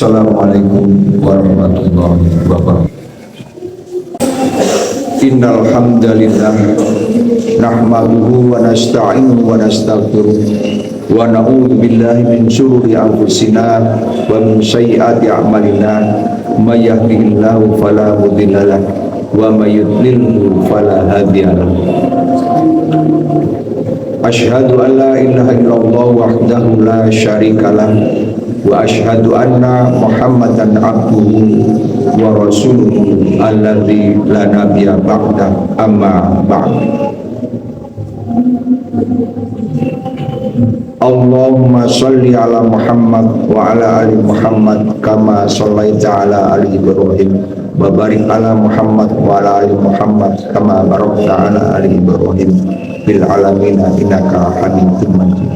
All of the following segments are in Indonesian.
Assalamualaikum warahmatullahi wabarakatuh. Innal hamdalillah nahmaduhu wa nasta'inuhu wa nastaghfiruh wa na'udzu billahi min shururi anfusina wa min sayyiati a'malina may yahdihillahu fala mudhillalah wa may yudlilhu fala hadiyalah. Asyhadu an la ilaha illallah wahdahu la syarikalah wa asyhadu anna Muhammadan abduhu wa rasuluhu alladzi la nabiyya ba'da, amma ba'd. Allahumma sholli ala Muhammad wa ala ali Muhammad kama shallaita ala ali Ibrahim wa barik ala Muhammad wa ala ali Muhammad kama barakta ala ali Ibrahim fil alamin innaka Hamidum Majid.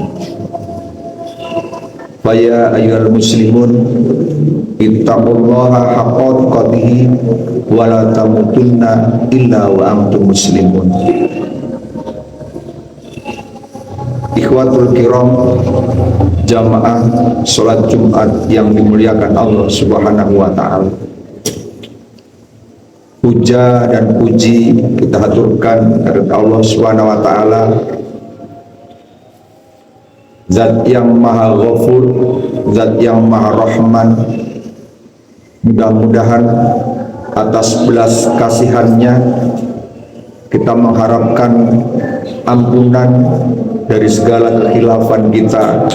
Faya ayyuhal muslimun ittaqullaha haqqa tuqatih wa la tamutunna illa wa antum muslimun. Ikhwatul kiram, jamaah salat Jumat yang dimuliakan Allah Subhanahu wa taala. Puja dan puji kita haturkan kepada Allah Subhanahu wa taala, Zat yang Maha Ghafur, Zat yang Maha Rahman. Mudah-mudahan atas belas kasihannya kita mengharapkan ampunan dari segala kekhilafan kita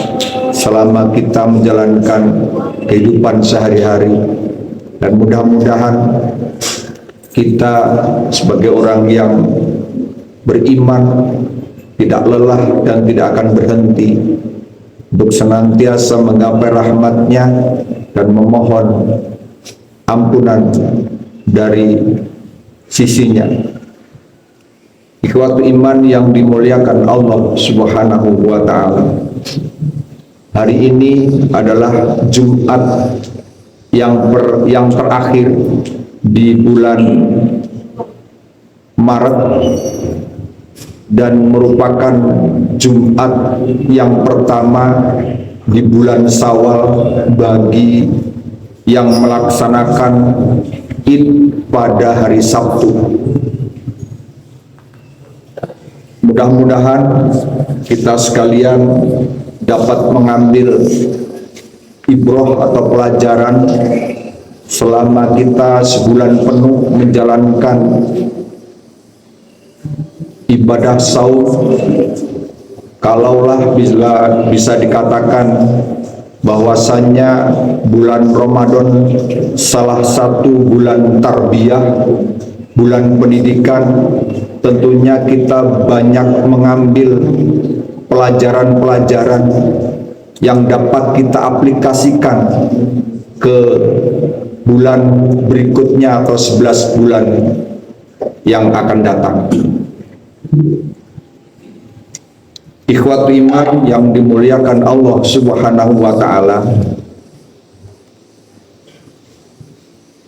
selama kita menjalankan kehidupan sehari-hari, dan mudah-mudahan kita sebagai orang yang beriman tidak lelah dan tidak akan berhenti untuk senantiasa menggapai rahmat-Nya dan memohon ampunan dari sisinya. Ikhwatu iman yang dimuliakan Allah Subhanahu wa ta'ala, hari ini adalah Jumat yang terakhir di bulan Maret dan merupakan Jumat yang pertama di bulan Syawal bagi yang melaksanakan Id pada hari Sabtu. Mudah-mudahan kita sekalian dapat mengambil ibrah atau pelajaran selama kita sebulan penuh menjalankan ibadah saum. Kalaulah bisa dikatakan bahwasannya bulan Ramadan salah satu bulan tarbiyah, bulan pendidikan, tentunya kita banyak mengambil pelajaran-pelajaran yang dapat kita aplikasikan ke bulan berikutnya atau 11 bulan yang akan datang. Ikhwatu iman yang dimuliakan Allah Subhanahu wa ta'ala,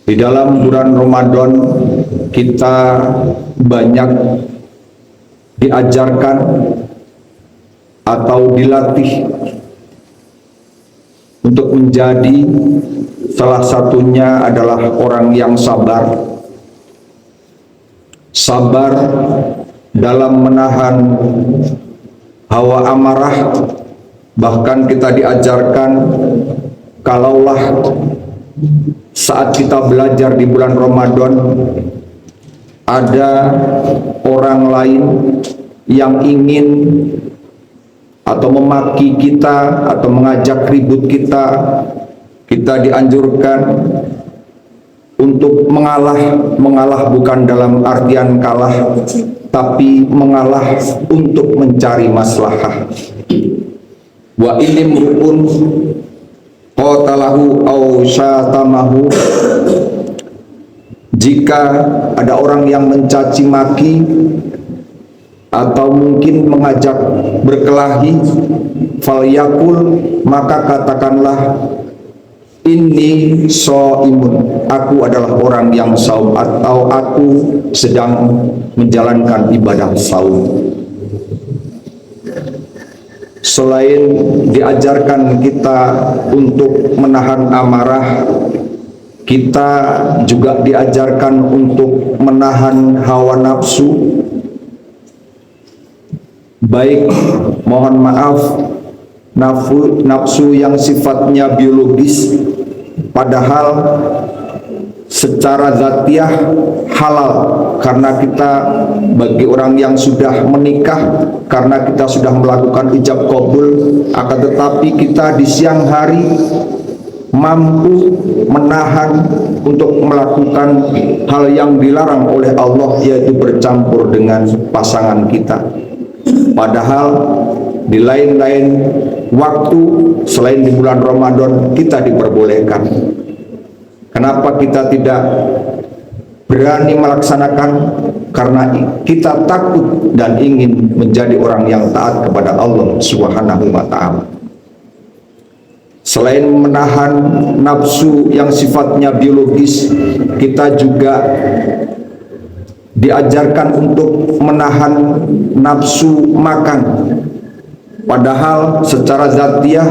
di dalam bulan Ramadan kita banyak diajarkan atau dilatih untuk menjadi, salah satunya adalah orang yang sabar. Sabar dalam menahan hawa amarah. Bahkan kita diajarkan kalaulah saat kita belajar di bulan Ramadan ada orang lain yang ingin atau memaki kita atau mengajak ribut kita, kita dianjurkan untuk mengalah bukan dalam artian kalah, tapi mengalah untuk mencari maslahah. Wa inimru'un qatalahu aw syatamahu, jika ada orang yang mencaci maki atau mungkin mengajak berkelahi, falyakul, maka katakanlah inni shaimun, aku adalah orang yang saum, atau aku sedang menjalankan ibadah saum. Selain diajarkan kita untuk menahan amarah, kita juga diajarkan untuk menahan hawa nafsu. Baik, mohon maaf, nafsu yang sifatnya biologis, padahal secara zatiah halal, karena kita bagi orang yang sudah menikah, karena kita sudah melakukan ijab qabul. Akan tetapi kita di siang hari mampu menahan untuk melakukan hal yang dilarang oleh Allah, yaitu bercampur dengan pasangan kita. Padahal di lain-lain waktu selain di bulan Ramadan kita diperbolehkan. Kenapa kita tidak berani melaksanakan? Karena kita takut dan ingin menjadi orang yang taat kepada Allah Subhanahu wa ta'ala. Selain menahan nafsu yang sifatnya biologis, kita juga diajarkan untuk menahan nafsu makan. Padahal secara zatiah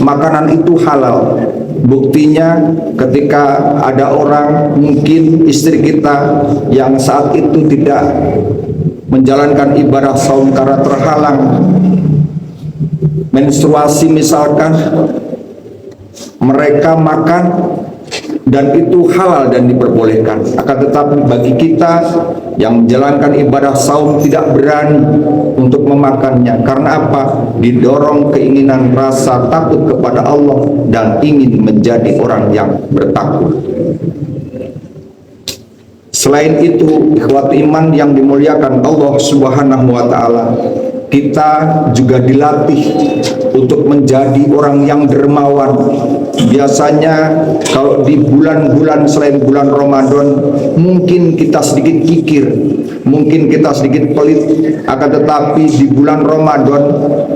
makanan itu halal. Buktinya ketika ada orang, mungkin istri kita yang saat itu tidak menjalankan ibadah saum karena terhalang menstruasi misalkan, mereka makan dan itu halal dan diperbolehkan. Akan tetapi bagi kita yang menjalankan ibadah saum tidak berani untuk memakannya. Karena apa? Didorong keinginan rasa takut kepada Allah dan ingin menjadi orang yang bertakwa. Selain itu, ikhwati iman yang dimuliakan Allah Subhanahu wa ta'ala, kita juga dilatih untuk menjadi orang yang dermawan. Biasanya kalau di bulan-bulan selain bulan Ramadan, mungkin kita sedikit kikir, mungkin kita sedikit pelit. Akan tetapi di bulan Ramadan,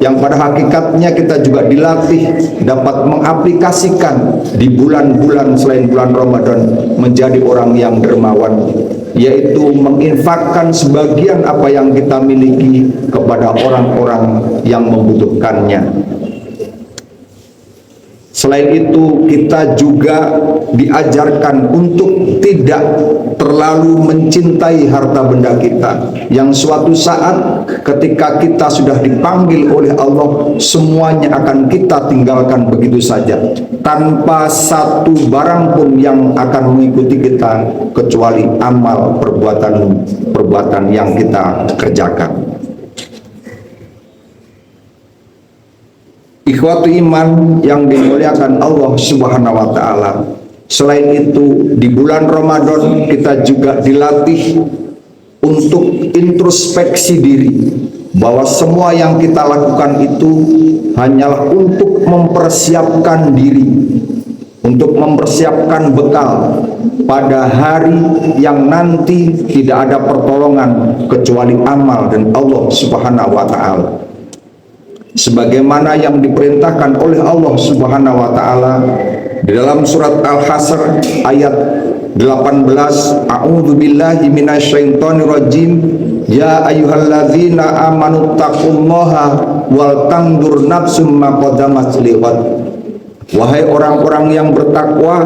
yang pada hakikatnya kita juga dilatih dapat mengaplikasikan di bulan-bulan selain bulan Ramadan menjadi orang yang dermawan, yaitu menginfakkan sebagian apa yang kita miliki kepada orang-orang yang membutuhkannya. Selain itu, kita juga diajarkan untuk tidak terlalu mencintai harta benda kita, yang suatu saat ketika kita sudah dipanggil oleh Allah, semuanya akan kita tinggalkan begitu saja, tanpa satu barang pun yang akan mengikuti kita, kecuali amal perbuatan yang kita kerjakan. Ikhwati iman yang dimuliakan Allah Subhanahu wa ta'ala, selain itu di bulan Ramadan kita juga dilatih untuk introspeksi diri, bahwa semua yang kita lakukan itu hanyalah untuk mempersiapkan diri, untuk mempersiapkan bekal pada hari yang nanti tidak ada pertolongan kecuali amal dan Allah Subhanahu wa ta'ala. Sebagaimana yang diperintahkan oleh Allah Subhanahu wa ta'ala di dalam surat Al-Hasr ayat 18, A'udzu billahi minasyaitonir rajim, ya ayyuhalladzina amanu taqullaha wal tandur nafsum ma qaddamat lighad. Wahai orang-orang yang bertakwa,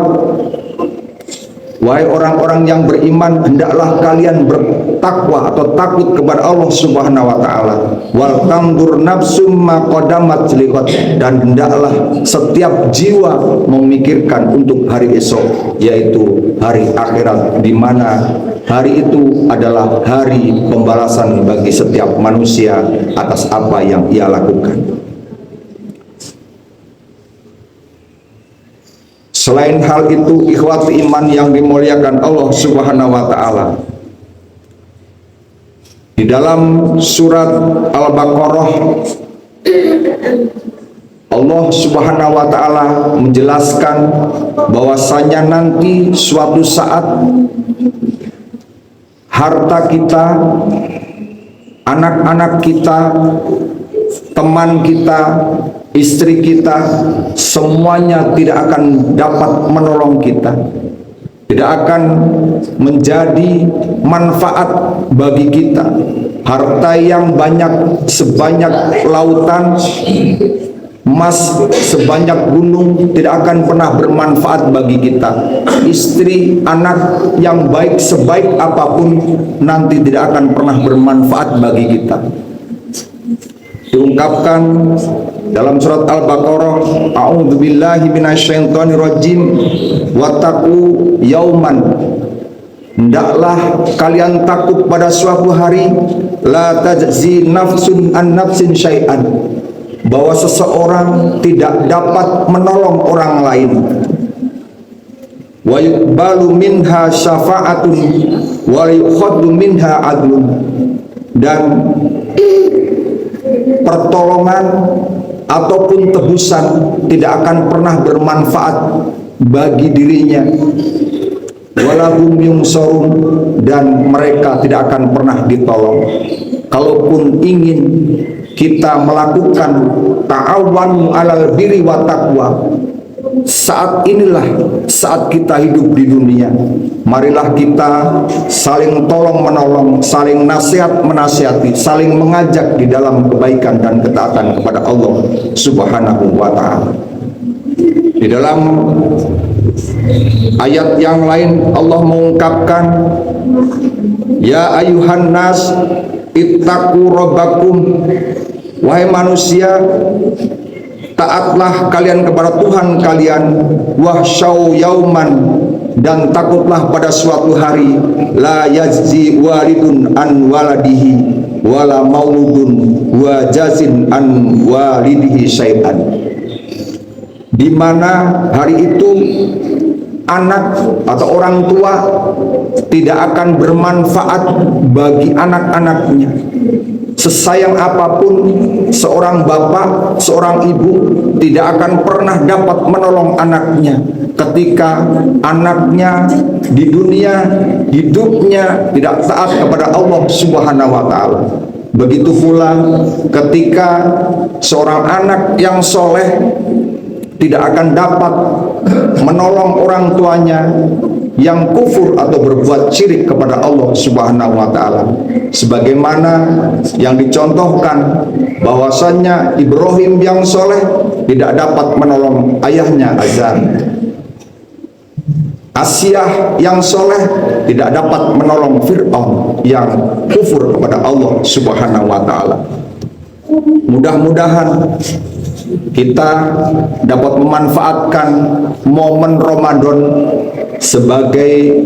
wahai orang-orang yang beriman, hendaklah kalian bertakwa atau takut kepada Allah Subhanahu wa ta'ala. Wal tandur nafsum ma qaddamat lighad, dan hendaklah setiap jiwa memikirkan untuk hari esok, yaitu hari akhirat, di mana hari itu adalah hari pembalasan bagi setiap manusia atas apa yang ia lakukan. Selain hal itu, ikhwati iman yang dimuliakan Allah Subhanahu wa ta'ala, di dalam surat Al-Baqarah Allah Subhanahu wa ta'ala menjelaskan bahwasanya nanti suatu saat harta kita, anak-anak kita, teman kita, istri kita, semuanya tidak akan dapat menolong kita, tidak akan menjadi manfaat bagi kita. harta yang banyak sebanyak lautan, emas sebanyak gunung tidak akan pernah bermanfaat bagi kita. Istri, anak yang baik sebaik apapun nanti tidak akan pernah bermanfaat bagi kita. Diungkapkan dalam surat Al-Baqarah, a'udzubillahi minasyaitonirrajim, wattaqu yauman, hendaklah kalian takut pada suatu hari, la tajzi nafsun an nafsin syai'an, bahwa seseorang tidak dapat menolong orang lain, wa yuqbalu minha syafa'atun wa yukhaddu minha adlun, dan pertolongan ataupun tebusan tidak akan pernah bermanfaat bagi dirinya, walahum yungsarun, dan mereka tidak akan pernah ditolong. Kalaupun ingin kita melakukan ta'awanu alal birri wa taqwa, saat inilah saat kita hidup di dunia. Marilah kita saling tolong menolong, saling nasihat menasihati, saling mengajak di dalam kebaikan dan ketaatan kepada Allah Subhanahu wa ta'ala. Di dalam ayat yang lain Allah mengungkapkan, ya ayuhan nas ittaqu rabbakum, wahai manusia, taatlah kalian kepada Tuhan kalian, wahsyau yauman, dan takutlah pada suatu hari, la yajzi walidun an waladihi wala mauludun wa jazin an walidihi syai'an, di mana hari itu anak atau orang tua tidak akan bermanfaat bagi anak-anaknya. Sesayang apapun seorang bapak, seorang ibu tidak akan pernah dapat menolong anaknya ketika anaknya di dunia hidupnya tidak taat kepada Allah Subhanahu wa ta'ala. Begitu pula ketika seorang anak yang soleh tidak akan dapat menolong orang tuanya yang kufur atau berbuat syirik kepada Allah Subhanahu wa ta'ala, sebagaimana yang dicontohkan bahwasannya Ibrahim yang soleh tidak dapat menolong ayahnya Azar, Asyah yang soleh tidak dapat menolong Fir'aun yang kufur kepada Allah Subhanahu wa ta'ala. Mudah-mudahan kita dapat memanfaatkan momen Ramadan sebagai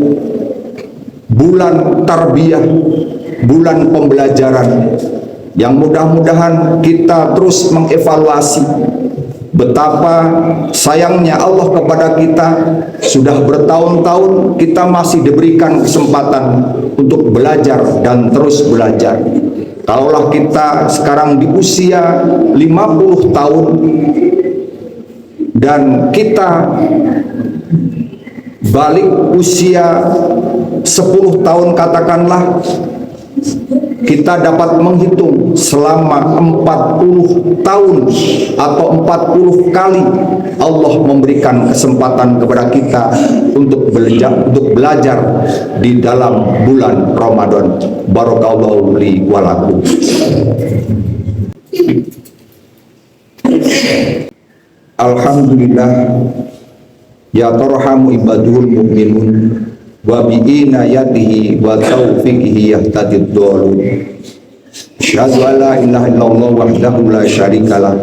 bulan tarbiyah, bulan pembelajaran, yang mudah-mudahan kita terus mengevaluasi betapa sayangnya Allah kepada kita. Sudah bertahun-tahun kita masih diberikan kesempatan untuk belajar dan terus belajar. Kalaulah kita sekarang di usia 50 tahun dan kita balik usia 10 tahun katakanlah, kita dapat menghitung selama 40 tahun atau 40 kali Allah memberikan kesempatan kepada kita untuk belajar di dalam bulan Ramadan. Barakallahu li wa lakum. Alhamdulillah, ya tarhamu ibadul mu'minun wa bi inayatihi wa taufiqihi yahtadid dhalun. Asyhadu an la ilaha illallah wahdahu la syarikalah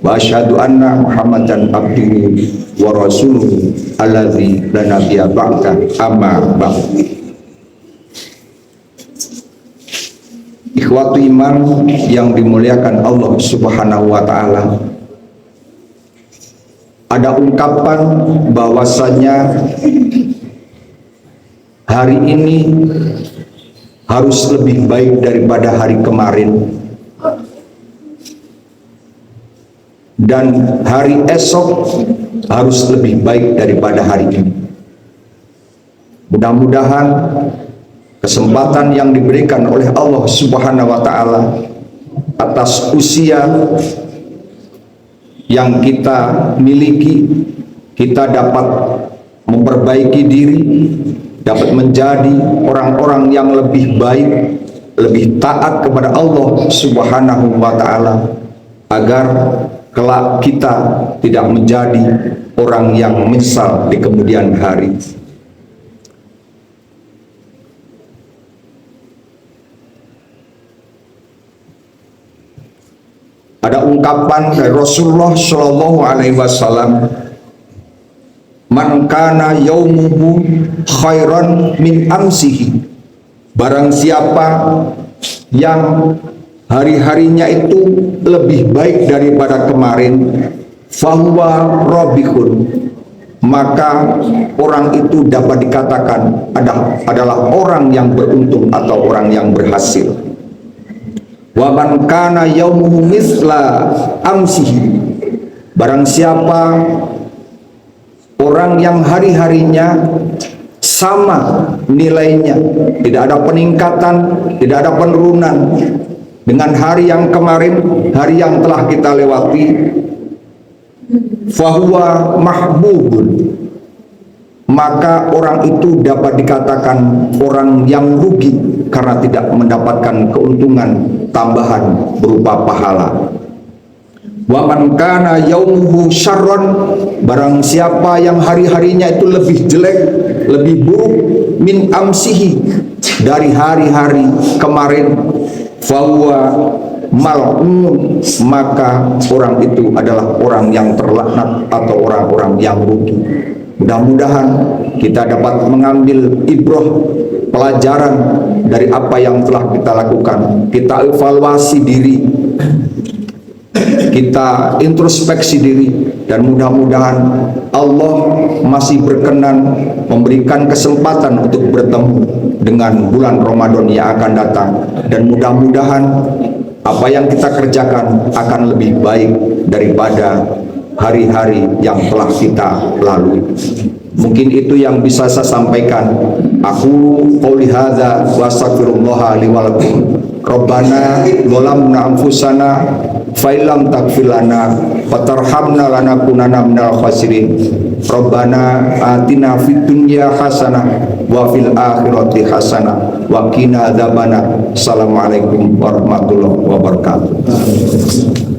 wa asyhadu anna Muhammadan abduhu wa rasuluhu alladzi la nabiyya ba'da, amma ba'd. Ikhwatu iman yang dimuliakan Allah Subhanahu wa ta'ala, ada ungkapan bahwasanya hari ini harus lebih baik daripada hari kemarin, dan hari esok harus lebih baik daripada hari ini. Mudah-mudahan kesempatan yang diberikan oleh Allah Subhanahu wa ta'ala atas usia yang kita miliki, kita dapat memperbaiki diri, dapat menjadi orang-orang yang lebih baik, lebih taat kepada Allah Subhanahu wa taala, agar kelak kita tidak menjadi orang yang menyesal di kemudian hari. Ada ungkapan dari Rasulullah Shallallahu Alaihi Wasallam, "Man kana yaumuhu khairan min amsihi." Barang siapa yang hari-harinya itu lebih baik daripada kemarin, fahuwa robihun, maka orang itu dapat dikatakan adalah orang yang beruntung atau orang yang berhasil. Wa man kana yaumuhu misla amsihi, barang siapa orang yang hari-harinya sama nilainya, tidak ada peningkatan, tidak ada penurunan dengan hari yang kemarin, hari yang telah kita lewati, fahuwa mahbubun, maka orang itu dapat dikatakan orang yang rugi karena tidak mendapatkan keuntungan tambahan berupa pahala. Wa man kana yaumuhu syarron, barang siapa yang hari-harinya itu lebih jelek, lebih buruk, min amsihi, dari hari-hari kemarin, fahuwa mal'un, maka orang itu adalah orang yang terlaknat atau orang-orang yang rugi. Mudah-mudahan kita dapat mengambil ibrah, pelajaran dari apa yang telah kita lakukan. Kita evaluasi diri, kita introspeksi diri, dan mudah-mudahan Allah masih berkenan memberikan kesempatan untuk bertemu dengan bulan Ramadan yang akan datang, dan mudah-mudahan apa yang kita kerjakan akan lebih baik daripada hari-hari yang telah kita lalui. Mungkin itu yang bisa saya sampaikan. Aku qouli hadza wa astaghfirullah li wa lakum. Rabbana dzalamna anfusana fa illam taghfir lana wa tarhamna lanakunanna minal khasirin. Rabbana atina fid dunya hasanah wa fil akhirati hasanah wa qina adzabannar. Assalamualaikum warahmatullahi wabarakatuh.